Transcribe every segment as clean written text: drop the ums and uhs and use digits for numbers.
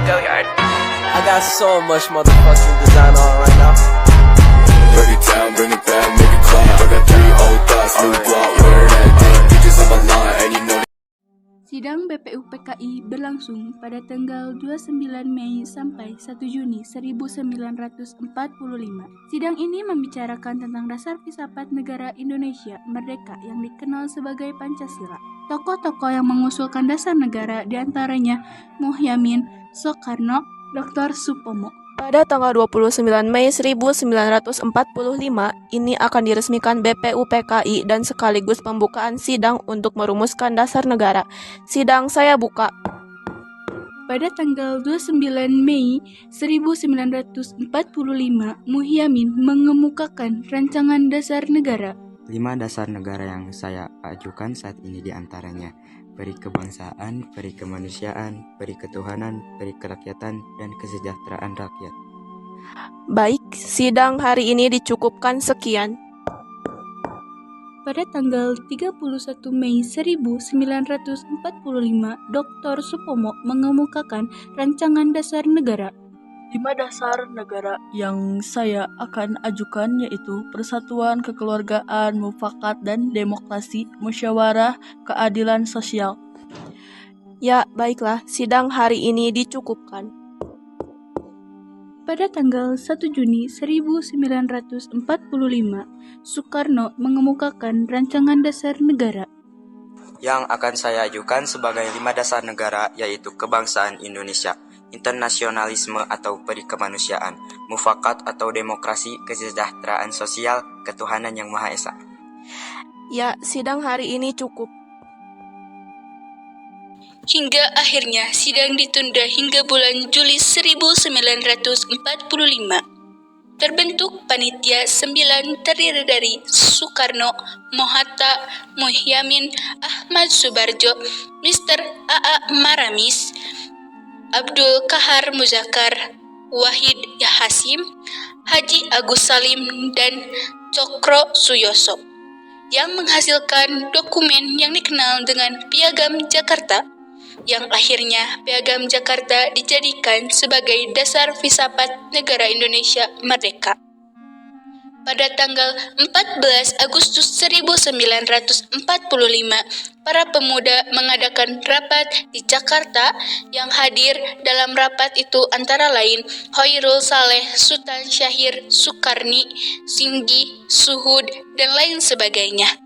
Go yard. I got so much motherfucking design on right now. Break it down, bring it back, make it clap. I got 3 old thoughts, new block, where that damn bitches on my line, and you know. Sidang BPU PKI berlangsung pada tanggal 29 Mei sampai 1 Juni 1945. Sidang ini membicarakan tentang dasar filsafat negara Indonesia merdeka yang dikenal sebagai Pancasila. Tokoh-tokoh yang mengusulkan dasar negara diantaranya Muhyamin, Soekarno, Dr. Supomo. Pada tanggal 29 Mei 1945, ini akan diresmikan BPU PKI dan sekaligus pembukaan sidang untuk merumuskan dasar negara. Sidang saya buka. Pada tanggal 29 Mei 1945, Muhyamin mengemukakan rancangan dasar negara. 5 dasar negara yang saya ajukan saat ini diantaranya peri kebangsaan, peri kemanusiaan, peri ketuhanan, peri kerakyatan, dan kesejahteraan rakyat. Baik, sidang hari ini dicukupkan sekian. Pada tanggal 31 Mei 1945, Dr. Supomo mengemukakan rancangan dasar negara. 5 dasar negara yang saya akan ajukan yaitu persatuan, kekeluargaan, mufakat, dan demokrasi, musyawarah, keadilan sosial. Ya, baiklah, sidang hari ini dicukupkan. Pada tanggal 1 Juni 1945, Soekarno mengemukakan rancangan dasar negara. Yang akan saya ajukan sebagai 5 dasar negara yaitu kebangsaan Indonesia, internasionalisme atau peri kemanusiaan, mufakat atau demokrasi, kesejahteraan sosial, ketuhanan yang Maha Esa. Ya, sidang hari ini cukup. Hingga akhirnya sidang ditunda hingga bulan Juli 1945. Terbentuk panitia 9 terdiri dari Soekarno, Mohatta, Muhyamin, Ahmad Subarjo, Mr. A.A. Maramis, Abdul Kahar Muzakkar, Wahid Hasim, Haji Agus Salim, dan Cokro Suyoso, yang menghasilkan dokumen yang dikenal dengan Piagam Jakarta, yang akhirnya Piagam Jakarta dijadikan sebagai dasar filsafat negara Indonesia merdeka. Pada tanggal 14 Agustus 1945, para pemuda mengadakan rapat di Jakarta. Yang hadir dalam rapat itu antara lain Hoirul Saleh, Sultan Syahir, Sukarni, Singgi, Suhud, dan lain sebagainya.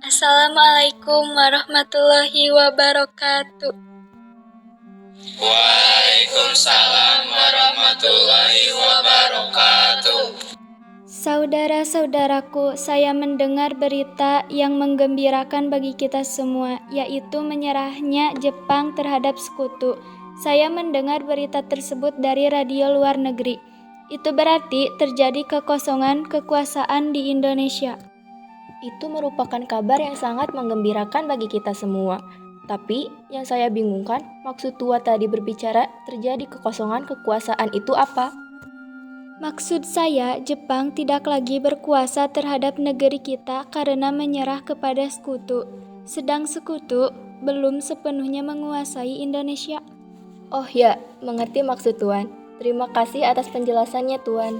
Assalamualaikum warahmatullahi wabarakatuh. Waalaikumsalam warahmatullahi wabarakatuh. Saudara-saudaraku, saya mendengar berita yang menggembirakan bagi kita semua, yaitu menyerahnya Jepang terhadap sekutu. Saya mendengar berita tersebut dari radio luar negeri. Itu berarti terjadi kekosongan kekuasaan di Indonesia. Itu merupakan kabar yang sangat menggembirakan bagi kita semua. Tapi yang saya bingungkan, maksud tua tadi berbicara terjadi kekosongan kekuasaan itu apa? Maksud saya, Jepang tidak lagi berkuasa terhadap negeri kita karena menyerah kepada sekutu. Sedang sekutu belum sepenuhnya menguasai Indonesia. Oh ya, mengerti maksud Tuan. Terima kasih atas penjelasannya Tuan.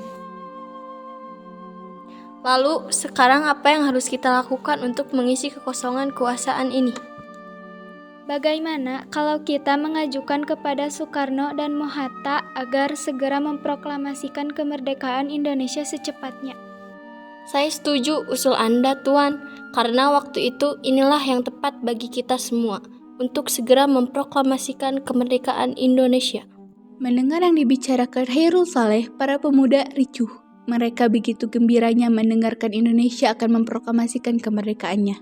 Lalu, sekarang apa yang harus kita lakukan untuk mengisi kekosongan kekuasaan ini? Bagaimana kalau kita mengajukan kepada Soekarno dan Mohatta agar segera memproklamasikan kemerdekaan Indonesia secepatnya? Saya setuju usul Anda, Tuan, karena waktu itu inilah yang tepat bagi kita semua untuk segera memproklamasikan kemerdekaan Indonesia. Mendengar yang dibicarakan Hoirul Saleh, para pemuda ricuh. Mereka begitu gembiranya mendengarkan Indonesia akan memproklamasikan kemerdekaannya.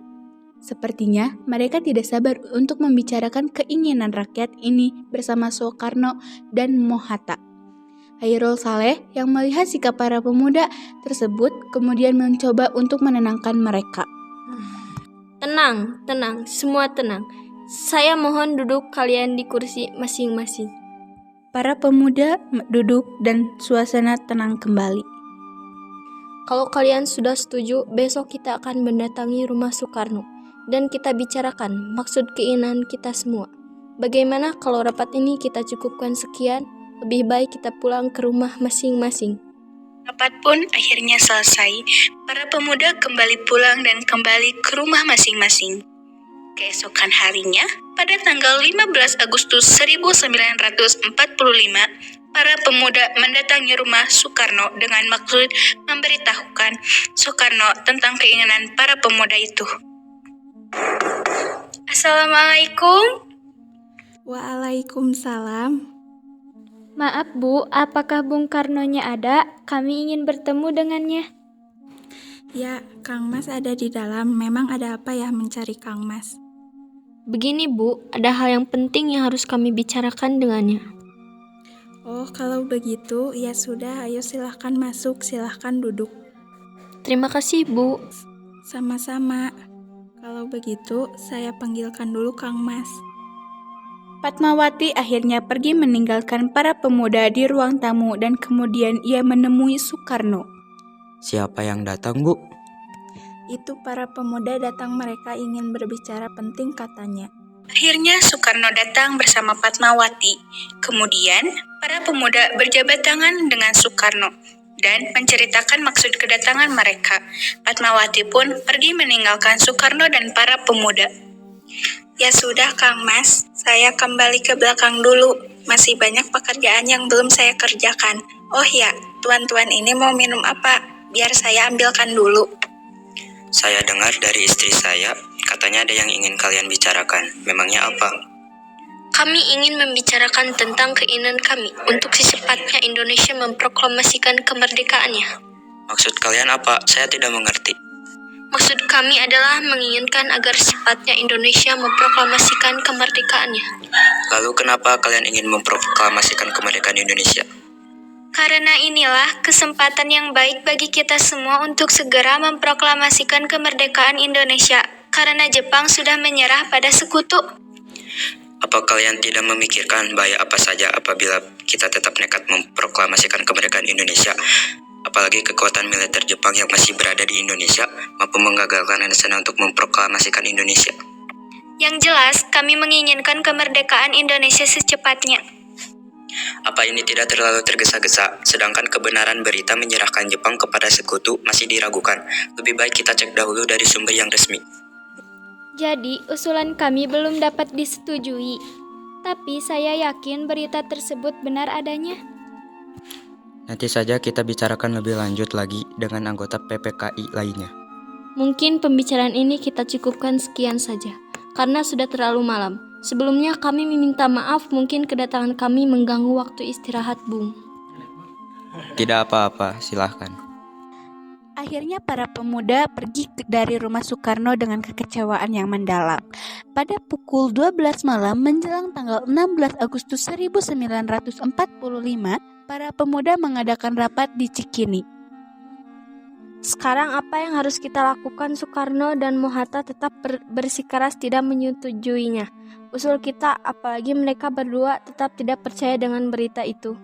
Sepertinya mereka tidak sabar untuk membicarakan keinginan rakyat ini bersama Soekarno dan Mohatta. Hoirul Saleh yang melihat sikap para pemuda tersebut kemudian mencoba untuk menenangkan mereka. Tenang, semua tenang. Saya mohon duduk kalian di kursi masing-masing. Para pemuda duduk dan suasana tenang kembali. Kalau kalian sudah setuju, besok kita akan mendatangi rumah Soekarno dan kita bicarakan maksud keinginan kita semua. Bagaimana kalau rapat ini kita cukupkan sekian? Lebih baik kita pulang ke rumah masing-masing. Rapat pun akhirnya selesai. Para pemuda kembali pulang dan kembali ke rumah masing-masing. Keesokan harinya, pada tanggal 15 Agustus 1945, para pemuda mendatangi rumah Soekarno dengan maksud memberitahukan Soekarno tentang keinginan para pemuda itu. Assalamualaikum. Waalaikumsalam. Maaf Bu, apakah Bung Karnonya ada? Kami ingin bertemu dengannya. Ya, Kang Mas ada di dalam. Memang ada apa ya mencari Kang Mas? Begini Bu, ada hal yang penting yang harus kami bicarakan dengannya. Oh, kalau begitu, ya sudah, ayo silahkan masuk, silahkan duduk. Terima kasih Bu. Sama-sama. Kalau begitu, saya panggilkan dulu Kang Mas. Fatmawati akhirnya pergi meninggalkan para pemuda di ruang tamu dan kemudian ia menemui Soekarno. Siapa yang datang, Bu? Itu para pemuda datang, mereka ingin berbicara penting katanya. Akhirnya Soekarno datang bersama Fatmawati. Kemudian para pemuda berjabat tangan dengan Soekarno dan menceritakan maksud kedatangan mereka. Fatmawati pun pergi meninggalkan Soekarno dan para pemuda. Ya sudah Kang Mas, saya kembali ke belakang dulu. Masih banyak pekerjaan yang belum saya kerjakan. Oh ya, tuan-tuan ini mau minum apa? Biar saya ambilkan dulu. Saya dengar dari istri saya, katanya ada yang ingin kalian bicarakan. Memangnya apa? Kami ingin membicarakan tentang keinginan kami untuk secepatnya Indonesia memproklamasikan kemerdekaannya. Maksud kalian apa? Saya tidak mengerti. Maksud kami adalah menginginkan agar secepatnya Indonesia memproklamasikan kemerdekaannya. Lalu kenapa kalian ingin memproklamasikan kemerdekaan Indonesia? Karena inilah kesempatan yang baik bagi kita semua untuk segera memproklamasikan kemerdekaan Indonesia. Karena Jepang sudah menyerah pada sekutu. Apa kalian tidak memikirkan bahaya apa saja apabila kita tetap nekat memproklamasikan kemerdekaan Indonesia? Apalagi kekuatan militer Jepang yang masih berada di Indonesia mampu menggagalkan rencana untuk memproklamasikan Indonesia. Yang jelas, kami menginginkan kemerdekaan Indonesia secepatnya. Apa ini tidak terlalu tergesa-gesa, sedangkan kebenaran berita menyerahkan Jepang kepada sekutu masih diragukan? Lebih baik kita cek dahulu dari sumber yang resmi. Jadi, usulan kami belum dapat disetujui. Tapi saya yakin berita tersebut benar adanya. Nanti saja kita bicarakan lebih lanjut lagi dengan anggota PPKI lainnya. Mungkin pembicaraan ini kita cukupkan sekian saja, karena sudah terlalu malam. Sebelumnya kami meminta maaf mungkin kedatangan kami mengganggu waktu istirahat Bung. Tidak apa-apa, silahkan. Akhirnya para pemuda pergi dari rumah Soekarno dengan kekecewaan yang mendalam. Pada pukul 12 malam menjelang tanggal 16 Agustus 1945, para pemuda mengadakan rapat di Cikini. Sekarang apa yang harus kita lakukan? Soekarno dan Mohatta tetap bersikeras tidak menyetujuinya. Usul kita, apalagi mereka berdua tetap tidak percaya dengan berita itu.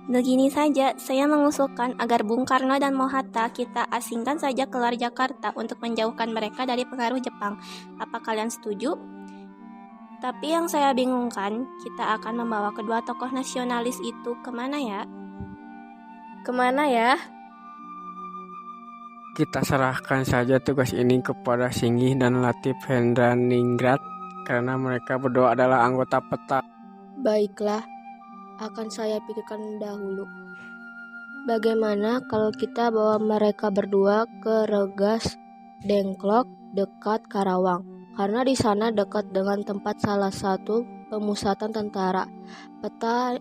Begini saja, saya mengusulkan agar Bung Karno dan Mohatta kita asingkan saja keluar Jakarta untuk menjauhkan mereka dari pengaruh Jepang. Apa kalian setuju? Tapi yang saya bingungkan, kita akan membawa kedua tokoh nasionalis itu kemana ya? Kemana ya? Kita serahkan saja tugas ini kepada Singgih dan Latif Hendraningrat karena mereka berdua adalah anggota PETA. Baiklah, akan saya pikirkan dahulu. Bagaimana kalau kita bawa mereka berdua ke Regas Dengklok dekat Karawang? Karena di sana dekat dengan tempat salah satu pemusatan tentara PETA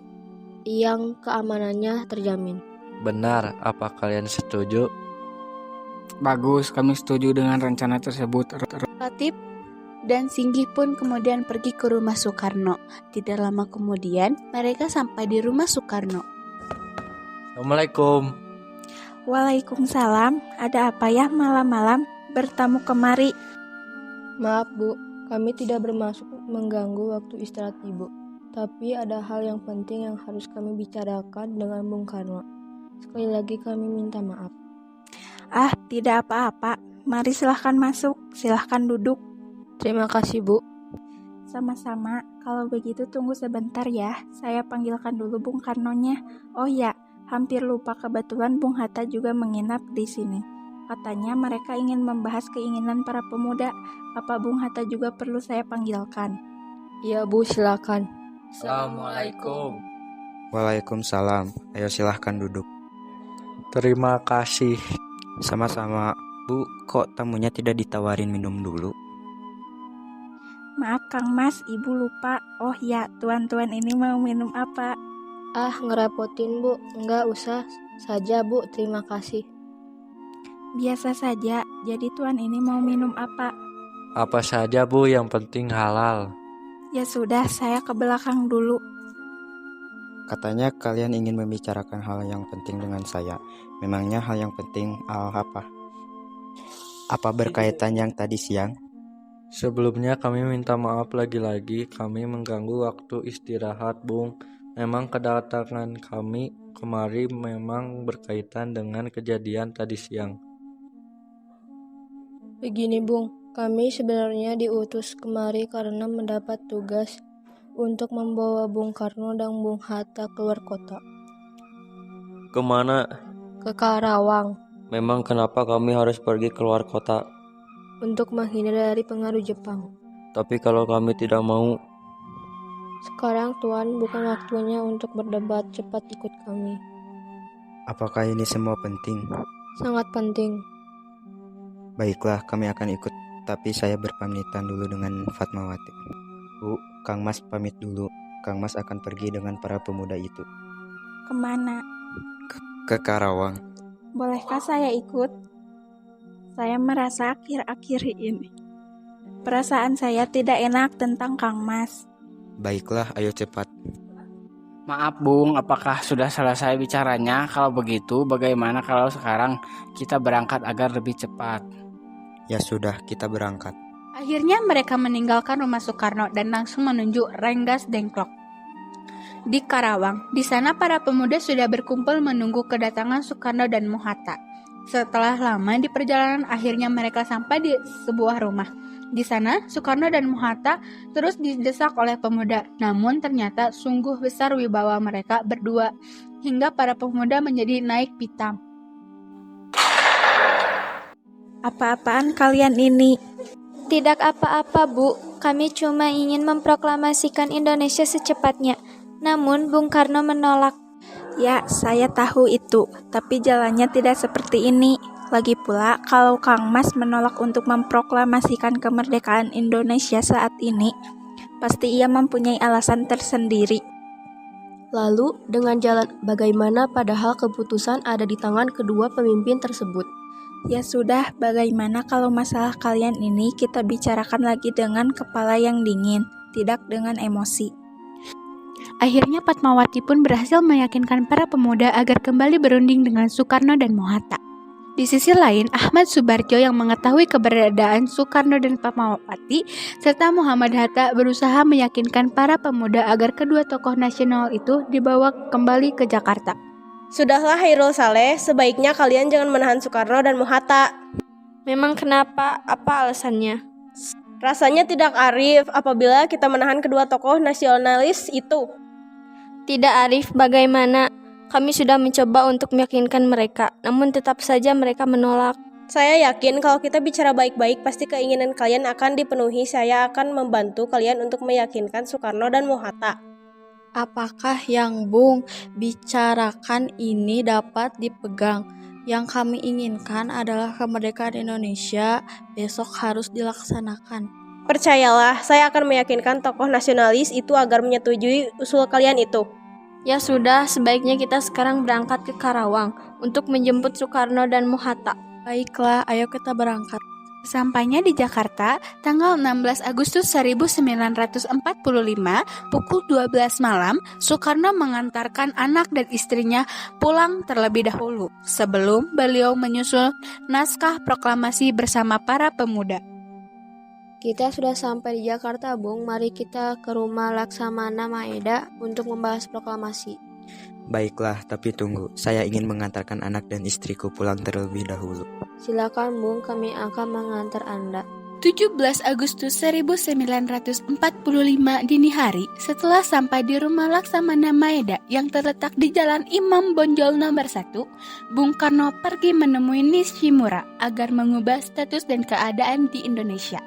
yang keamanannya terjamin. Benar, apa kalian setuju? Bagus, kami setuju dengan rencana tersebut. Latif dan Singgih pun kemudian pergi ke rumah Soekarno. Tidak lama kemudian, mereka sampai di rumah Soekarno. Assalamualaikum. Waalaikumsalam. Ada apa ya malam-malam bertamu kemari? Maaf Bu, kami tidak bermaksud mengganggu waktu istirahat Ibu. Tapi ada hal yang penting yang harus kami bicarakan dengan Bung Karno. Sekali lagi kami minta maaf. Ah, tidak apa-apa. Mari silahkan masuk, silahkan duduk. Terima kasih Bu. Sama-sama, kalau begitu tunggu sebentar ya. Saya panggilkan dulu Bung Karnonya. Oh ya, hampir lupa kebetulan Bung Hatta juga menginap di sini. Katanya mereka ingin membahas keinginan para pemuda. Apa Bung Hatta juga perlu saya panggilkan? Iya Bu, silakan. Assalamualaikum. Waalaikumsalam. Ayo silahkan duduk. Terima kasih. Sama-sama. Bu, kok tamunya tidak ditawarin minum dulu? Maaf Kang Mas, Ibu lupa. Oh ya, tuan-tuan ini mau minum apa? Ah, ngerepotin Bu. Enggak usah saja Bu, terima kasih. Biasa saja, jadi tuan ini mau minum apa? Apa saja Bu, yang penting halal. Ya sudah, saya ke belakang dulu. Katanya kalian ingin membicarakan hal yang penting dengan saya. Memangnya hal yang penting apa? Apa berkaitan yang tadi siang? Sebelumnya kami minta maaf lagi-lagi kami mengganggu waktu istirahat Bung. Memang kedatangan kami kemari memang berkaitan dengan kejadian tadi siang. Begini Bung, kami sebenarnya diutus kemari karena mendapat tugas untuk membawa Bung Karno dan Bung Hatta keluar kota. Kemana? Ke Karawang. Memang kenapa kami harus pergi keluar kota? Untuk menghindar dari pengaruh Jepang. Tapi kalau kami tidak mau? Sekarang Tuan bukan waktunya untuk berdebat, cepat ikut kami. Apakah ini semua penting? Sangat penting. Baiklah, kami akan ikut. Tapi saya berpamitan dulu dengan Fatmawati. Bu, Kang Mas pamit dulu. Kang Mas akan pergi dengan para pemuda itu. Kemana? Ke Karawang. Bolehkah saya ikut? Saya merasa akhir-akhir ini perasaan saya tidak enak tentang Kang Mas. Baiklah, ayo cepat. Maaf Bung, apakah sudah selesai bicaranya? Kalau begitu, bagaimana kalau sekarang kita berangkat agar lebih cepat? Ya sudah, kita berangkat. Akhirnya mereka meninggalkan rumah Soekarno dan langsung menuju Rengas Dengklok di Karawang. Di sana para pemuda sudah berkumpul menunggu kedatangan Soekarno dan Mohatta. Setelah lama di perjalanan, akhirnya mereka sampai di sebuah rumah. Di sana, Soekarno dan Mohatta terus didesak oleh pemuda. Namun ternyata sungguh besar wibawa mereka berdua, hingga para pemuda menjadi naik pitam. Apa-apaan kalian ini? Tidak apa-apa, Bu. Kami cuma ingin memproklamasikan Indonesia secepatnya. Namun Bung Karno menolak. Ya, saya tahu itu, tapi jalannya tidak seperti ini. Lagi pula, kalau Kang Mas menolak untuk memproklamasikan kemerdekaan Indonesia saat ini, pasti ia mempunyai alasan tersendiri. Lalu, dengan jalan bagaimana padahal keputusan ada di tangan kedua pemimpin tersebut? Ya sudah, bagaimana kalau masalah kalian ini kita bicarakan lagi dengan kepala yang dingin, tidak dengan emosi. Akhirnya Fatmawati pun berhasil meyakinkan para pemuda agar kembali berunding dengan Soekarno dan Mohatta. Di sisi lain, Ahmad Subarjo yang mengetahui keberadaan Soekarno dan Fatmawati serta Muhammad Hatta berusaha meyakinkan para pemuda agar kedua tokoh nasional itu dibawa kembali ke Jakarta. Sudahlah Hairul Saleh, sebaiknya kalian jangan menahan Soekarno dan Mohatta. Memang kenapa? Apa alasannya? Rasanya tidak arif apabila kita menahan kedua tokoh nasionalis itu. Tidak arif bagaimana? Kami sudah mencoba untuk meyakinkan mereka, namun tetap saja mereka menolak. Saya yakin kalau kita bicara baik-baik, pasti keinginan kalian akan dipenuhi. Saya akan membantu kalian untuk meyakinkan Soekarno dan Mohatta. Apakah yang Bung bicarakan ini dapat dipegang? Yang kami inginkan adalah kemerdekaan Indonesia besok harus dilaksanakan. Percayalah, saya akan meyakinkan tokoh nasionalis itu agar menyetujui usul kalian itu. Ya sudah, sebaiknya kita sekarang berangkat ke Karawang untuk menjemput Soekarno dan Mohatta. Baiklah, ayo kita berangkat. Sampainya di Jakarta, tanggal 16 Agustus 1945, pukul 12 malam, Soekarno mengantarkan anak dan istrinya pulang terlebih dahulu, sebelum beliau menyusul naskah proklamasi bersama para pemuda. Kita sudah sampai di Jakarta, Bung. Mari kita ke rumah Laksamana Maeda untuk membahas proklamasi. Baiklah, tapi tunggu. Saya ingin mengantarkan anak dan istriku pulang terlebih dahulu. Silakan, Bung. Kami akan mengantar Anda. 17 Agustus 1945 dini hari, setelah sampai di rumah Laksamana Maeda yang terletak di Jalan Imam Bonjol nomor 1, Bung Karno pergi menemui Nishimura agar mengubah status dan keadaan di Indonesia.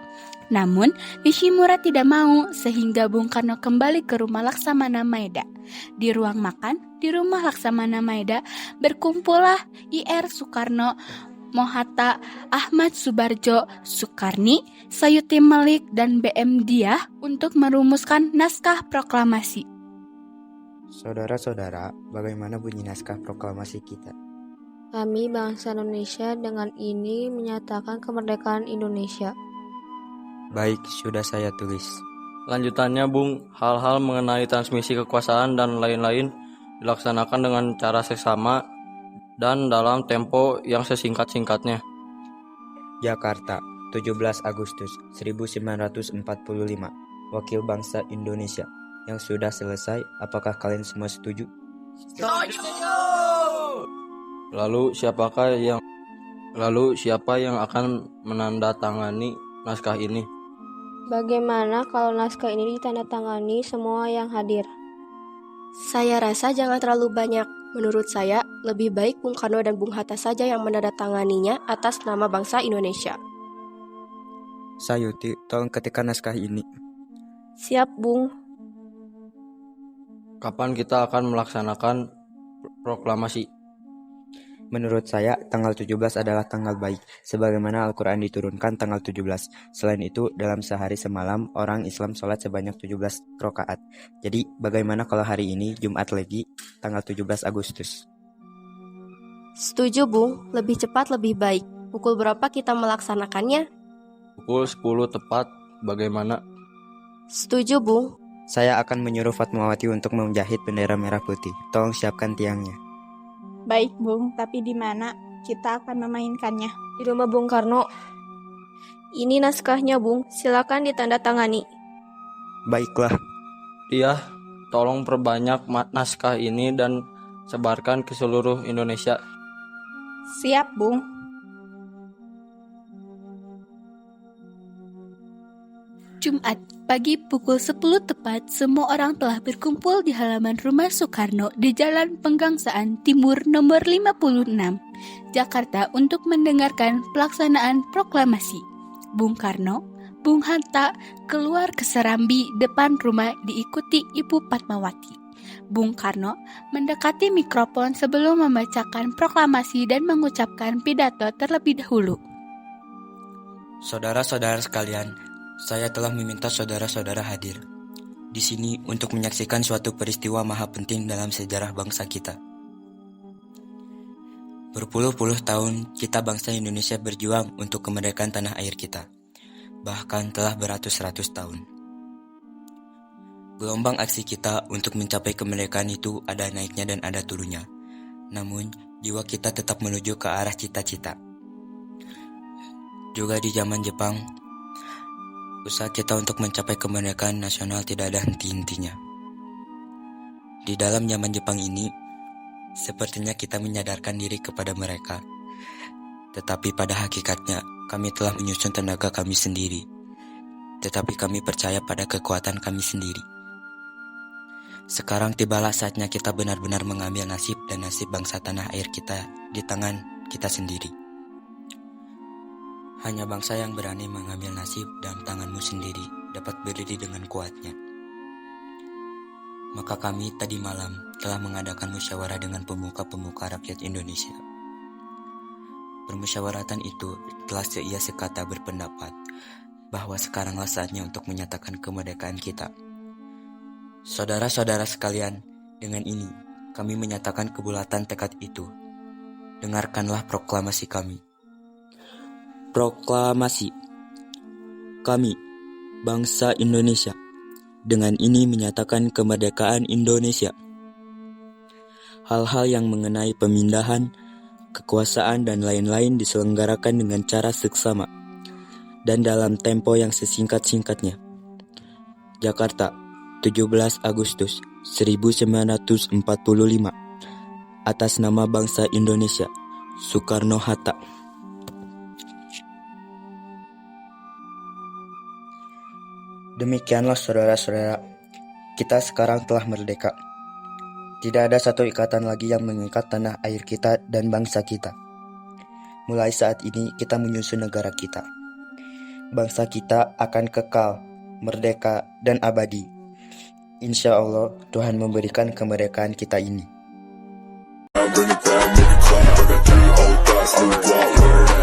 Namun, Nishimura tidak mau sehingga Bung Karno kembali ke rumah Laksamana Maeda. Di ruang makan di rumah Laksamana Maeda berkumpullah IR Soekarno, Mohatta, Ahmad Subarjo, Soekarni, Sayuti Malik, dan BM Diah untuk merumuskan naskah proklamasi. Saudara-saudara, bagaimana bunyi naskah proklamasi kita? Kami bangsa Indonesia dengan ini menyatakan kemerdekaan Indonesia. Baik, sudah saya tulis. Lanjutannya, Bung, hal-hal mengenai transmisi kekuasaan dan lain-lain dilaksanakan dengan cara seksama dan dalam tempo yang sesingkat-singkatnya. Jakarta, 17 Agustus 1945. Wakil Bangsa Indonesia. Yang sudah selesai, apakah kalian semua setuju? Setuju! Lalu siapa yang akan menandatangani naskah ini? Bagaimana kalau naskah ini ditandatangani semua yang hadir? Saya rasa jangan terlalu banyak. Menurut saya, lebih baik Bung Karno dan Bung Hatta saja yang menandatanganinya atas nama bangsa Indonesia. Sayuti, tolong ketikkan naskah ini. Siap, Bung. Kapan kita akan melaksanakan proklamasi? Menurut saya, tanggal 17 adalah tanggal baik, sebagaimana Al-Quran diturunkan tanggal 17. Selain itu, dalam sehari semalam, orang Islam sholat sebanyak 17 rakaat. Jadi, bagaimana kalau hari ini, Jumat lagi, tanggal 17 Agustus? Setuju, Bung. Lebih cepat, lebih baik. Pukul berapa kita melaksanakannya? Pukul 10 tepat, bagaimana? Setuju, Bung. Saya akan menyuruh Fatmawati untuk menjahit bendera merah putih. Tolong siapkan tiangnya. Baik, Bung, tapi di mana kita akan memainkannya? Di rumah Bung Karno. Ini naskahnya, Bung. Silakan ditandatangani. Baiklah. Iya, tolong perbanyak naskah ini dan sebarkan ke seluruh Indonesia. Siap, Bung. Jumat, pagi pukul 10 tepat, semua orang telah berkumpul di halaman rumah Soekarno di Jalan Penggangsaan Timur nomor 56, Jakarta untuk mendengarkan pelaksanaan proklamasi. Bung Karno, Bung Hatta keluar ke serambi depan rumah diikuti Ibu Fatmawati. Bung Karno mendekati mikrofon sebelum membacakan proklamasi dan mengucapkan pidato terlebih dahulu. Saudara-saudara sekalian, saya telah meminta saudara-saudara hadir di sini untuk menyaksikan suatu peristiwa maha penting dalam sejarah bangsa kita. Berpuluh-puluh tahun kita bangsa Indonesia berjuang untuk kemerdekaan tanah air kita. Bahkan telah beratus-ratus tahun. Gelombang aksi kita untuk mencapai kemerdekaan itu ada naiknya dan ada turunnya. Namun, jiwa kita tetap menuju ke arah cita-cita. Juga di zaman Jepang, usaha kita untuk mencapai kemerdekaan nasional tidak ada henti-hentinya. Di dalam zaman Jepang ini, sepertinya kita menyadarkan diri kepada mereka. Tetapi pada hakikatnya, kami telah menyusun tenaga kami sendiri. Tetapi kami percaya pada kekuatan kami sendiri. Sekarang tibalah saatnya kita benar-benar mengambil nasib dan nasib bangsa tanah air kita di tangan kita sendiri. Hanya bangsa yang berani mengambil nasib dalam tanganmu sendiri dapat berdiri dengan kuatnya. Maka kami tadi malam telah mengadakan musyawarah dengan pemuka-pemuka rakyat Indonesia. Permusyawaratan itu telah seia sekata berpendapat bahwa sekaranglah saatnya untuk menyatakan kemerdekaan kita. Saudara-saudara sekalian, dengan ini kami menyatakan kebulatan tekad itu. Dengarkanlah proklamasi kami. Proklamasi. Kami, bangsa Indonesia, dengan ini menyatakan kemerdekaan Indonesia. Hal-hal yang mengenai pemindahan, kekuasaan dan lain-lain diselenggarakan dengan cara seksama dan dalam tempo yang sesingkat-singkatnya. Jakarta, 17 Agustus 1945. Atas nama bangsa Indonesia, Soekarno-Hatta. Demikianlah saudara-saudara, kita sekarang telah merdeka. Tidak ada satu ikatan lagi yang mengikat tanah air kita dan bangsa kita. Mulai saat ini kita menyusun negara kita. Bangsa kita akan kekal, merdeka, dan abadi. Insya Allah Tuhan memberikan kemerdekaan kita ini. Bring it back, make it clap. I got 3 old thoughts, new block, word